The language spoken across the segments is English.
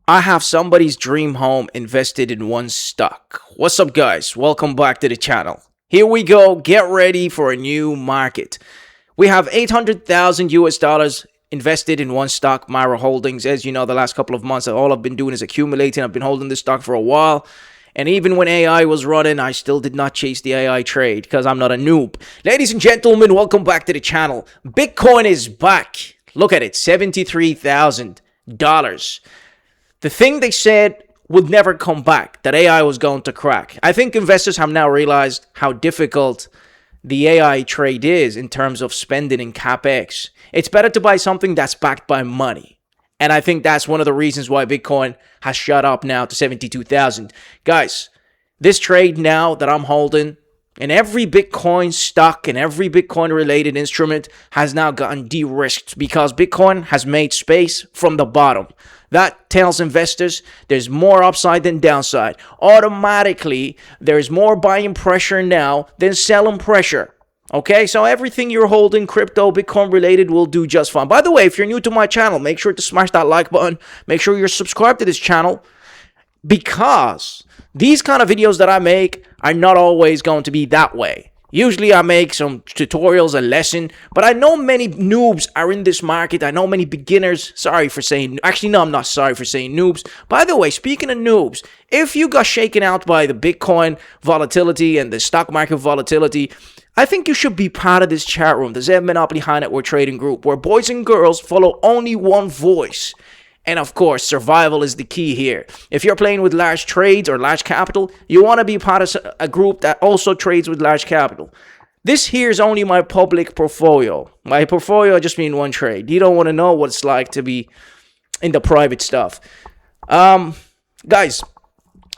I have somebody's dream home invested in one stock. What's up, guys? Welcome back to the channel. Here we go. Get ready for a new market. We have 800,000 US dollars invested in one stock, Macro Holdings. As you know, the last couple of months, all I've been doing is accumulating. I've been holding this stock for a while. And even when AI was running, I still did not chase the AI trade because I'm not a noob. Ladies and gentlemen, welcome back to the channel. Bitcoin is back. Look at it, $73,000. The thing they said would never come back, that AI was going to crack. I think investors have now realized how difficult the AI trade is in terms of spending in CapEx. It's better to buy something that's backed by money. And I think that's one of the reasons why Bitcoin has shot up now to 72,000. Guys, this trade now that I'm holding, and every Bitcoin stock and every Bitcoin related instrument has now gotten de-risked because Bitcoin has made space from the bottom. That tells investors there's more upside than downside. Automatically, there's more buying pressure now than selling pressure. Okay, so everything you're holding, crypto, Bitcoin related, will do just fine. By the way, if you're new to my channel, make sure to smash that like button. Make sure you're subscribed to this channel because these kind of videos that I make are not always going to be that way. Usually I make some tutorials, a lesson, but I know many noobs are in this market. I know many beginners. Actually, no, I'm not sorry for saying noobs. By the way, speaking of noobs, if you got shaken out by the Bitcoin volatility and the stock market volatility, I think you should be part of this chat room, the Zen Monopoly High Net Worth Trading Group, where boys and girls follow only one voice. And of course, survival is the key here. If you're playing with large trades or large capital, you want to be part of a group that also trades with large capital. This here is only my public portfolio. My portfolio just means one trade. You don't want to know what it's like to be in the private stuff. Guys,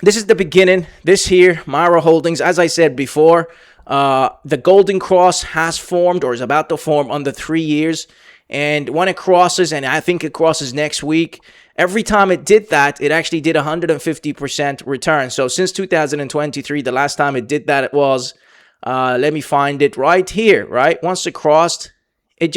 this is the beginning. This here, Macro Holdings, as I said before, the golden cross has formed or is about to form under 3 years. And when it crosses, and I think it crosses next week, every time it did that, it actually did 150% return. So since 2023, the last time it did that, it was, let me find it right here, right? Once it crossed, it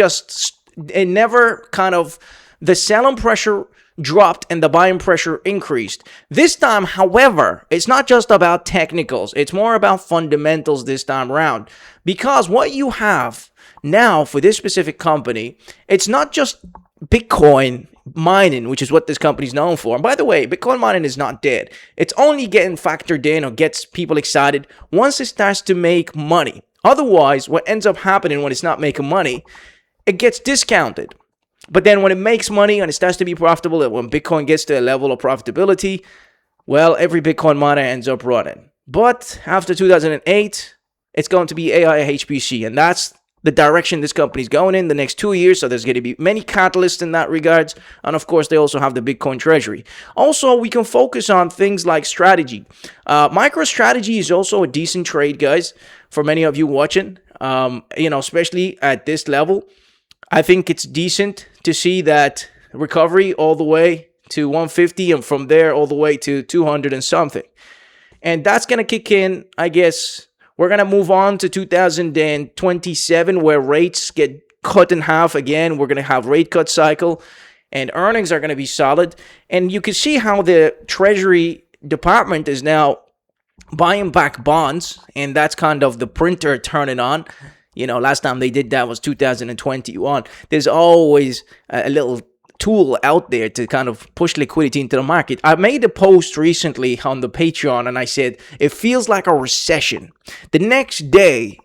never kind of, the selling pressure dropped and the buying pressure increased. This time, however, it's not just about technicals. It's more about fundamentals this time around. Because what you have now for this specific company, it's not just Bitcoin mining, which is what this company is known for. And by the way, Bitcoin mining is not dead. It's only getting factored in or gets people excited once it starts to make money. Otherwise, what ends up happening when it's not making money, it gets discounted. But then when it makes money and it starts to be profitable, when Bitcoin gets to a level of profitability, well, every Bitcoin miner ends up running. But after 2008, it's going to be AI HPC, and that's the direction this company is going in the next 2 years. So there's going to be many catalysts in that regards. And of course, they also have the Bitcoin treasury. Also, we can focus on things like strategy. MicroStrategy is also a decent trade, guys, for many of you watching, especially at this level. I think it's decent to see that recovery all the way to 150 and from there all the way to 200 and something. And that's going to kick in, I guess. We're going to move on to 2027 where rates get cut in half again. We're going to have rate cut cycle and earnings are going to be solid. And you can see how the Treasury Department is now buying back bonds, and that's kind of the printer turning on. You know, last time they did that was 2021. There's always a little tool out there to kind of push liquidity into the market. I made a post recently on the Patreon and I said, it feels like a recession. The next day,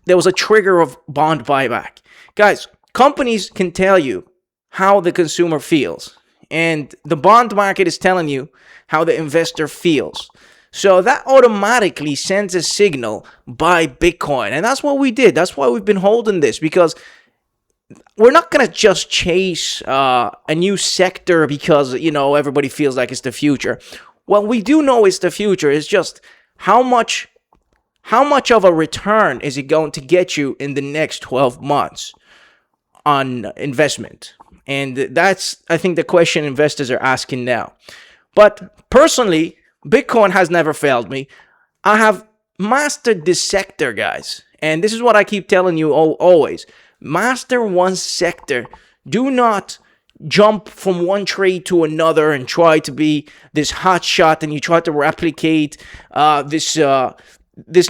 there was a trigger of bond buyback. Guys, companies can tell you how the consumer feels, and the bond market is telling you how the investor feels. So that automatically sends a signal, buy Bitcoin. And that's what we did. That's why we've been holding this, because we're not going to just chase a new sector because, everybody feels like it's the future. What we do know is the future. Is just how much of a return is it going to get you in the next 12 months on investment? And that's, I think, the question investors are asking now. But personally, Bitcoin has never failed me. I have mastered this sector, guys. And this is what I keep telling you always. Master one sector. Do not jump from one trade to another and try to be this hot shot, and you try to replicate this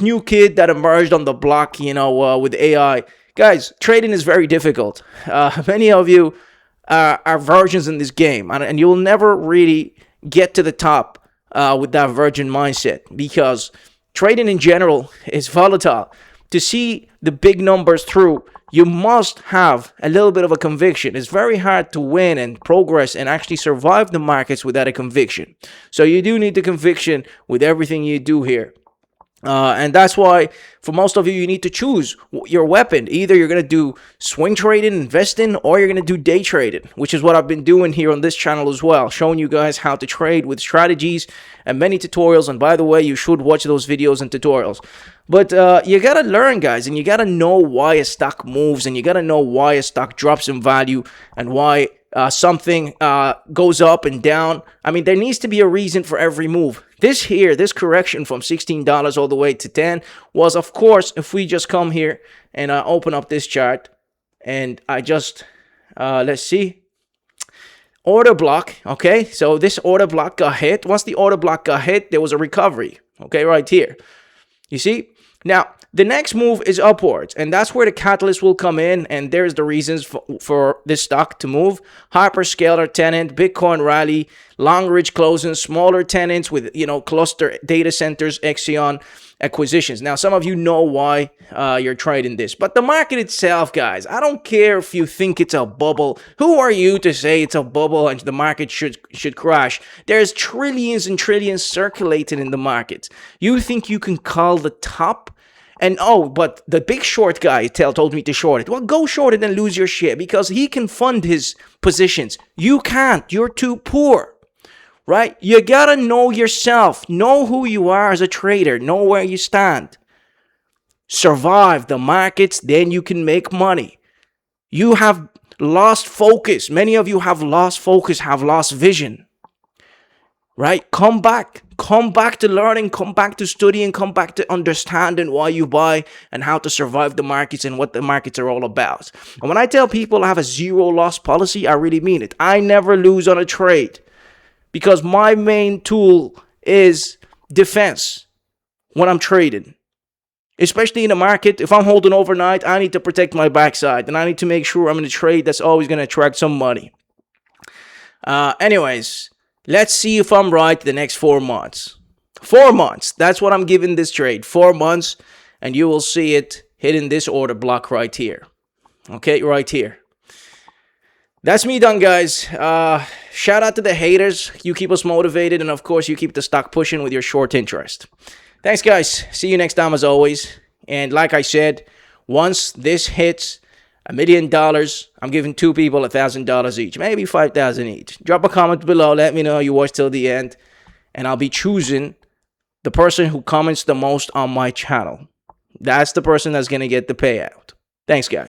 new kid that emerged on the block, with AI. Guys, trading is very difficult. Many of you are virgins in this game, and you'll never really get to the top with that virgin mindset, because trading in general is volatile. To see the big numbers through, you must have a little bit of a conviction. It's very hard to win and progress and actually survive the markets without a conviction. So you do need the conviction with everything you do here. And that's why, for most of you, you need to choose your weapon. Either you're going to do swing trading, investing, or you're going to do day trading, which is what I've been doing here on this channel as well, showing you guys how to trade with strategies and many tutorials. And by the way, you should watch those videos and tutorials. But you got to learn, guys, and you got to know why a stock moves, and you got to know why a stock drops in value, and why something goes up and down. I mean, there needs to be a reason for every move. This correction from $16 all the way to 10 was, of course, if we just come here and open up this chart, and I just, let's see, order block, okay? So this order block got hit. Once the order block got hit, there was a recovery, okay, right here. You see? Now, the next move is upwards, and that's where the catalyst will come in, and there's the reasons for this stock to move. Hyperscaler tenant, Bitcoin rally, long ridge closing, smaller tenants with, cluster data centers, Exion acquisitions. Now, some of you know why you're trading this, but the market itself, guys, I don't care if you think it's a bubble. Who are you to say it's a bubble and the market should crash? There's trillions and trillions circulating in the market. You think you can call the top? And but the big short guy told me to short it. Well, go short it and lose your shit, because he can fund his positions. You can't. You're too poor, right? You gotta know yourself. Know who you are as a trader. Know where you stand. Survive the markets, then you can make money. You have lost focus. Many of you have lost focus, have lost vision. Right? Come back to learning, come back to studying, come back to understanding why you buy and how to survive the markets and what the markets are all about. And when I tell people I have a zero loss policy, I really mean it. I never lose on a trade, because my main tool is defense when I'm trading. Especially in the market, if I'm holding overnight, I need to protect my backside, and I need to make sure I'm in a trade that's always going to attract some money. Anyways, let's see if I'm right the next 4 months. 4 months. That's what I'm giving this trade. 4 months. And you will see it hitting this order block right here. Okay, right here. That's me done, guys. Shout out to the haters. You keep us motivated. And of course, you keep the stock pushing with your short interest. Thanks, guys. See you next time as always. And like I said, once this hits $1 million, I'm giving 2 people $1,000 each, maybe $5,000 each. Drop a comment below. Let me know you watched till the end, and I'll be choosing the person who comments the most on my channel. That's the person that's going to get the payout. Thanks, guys.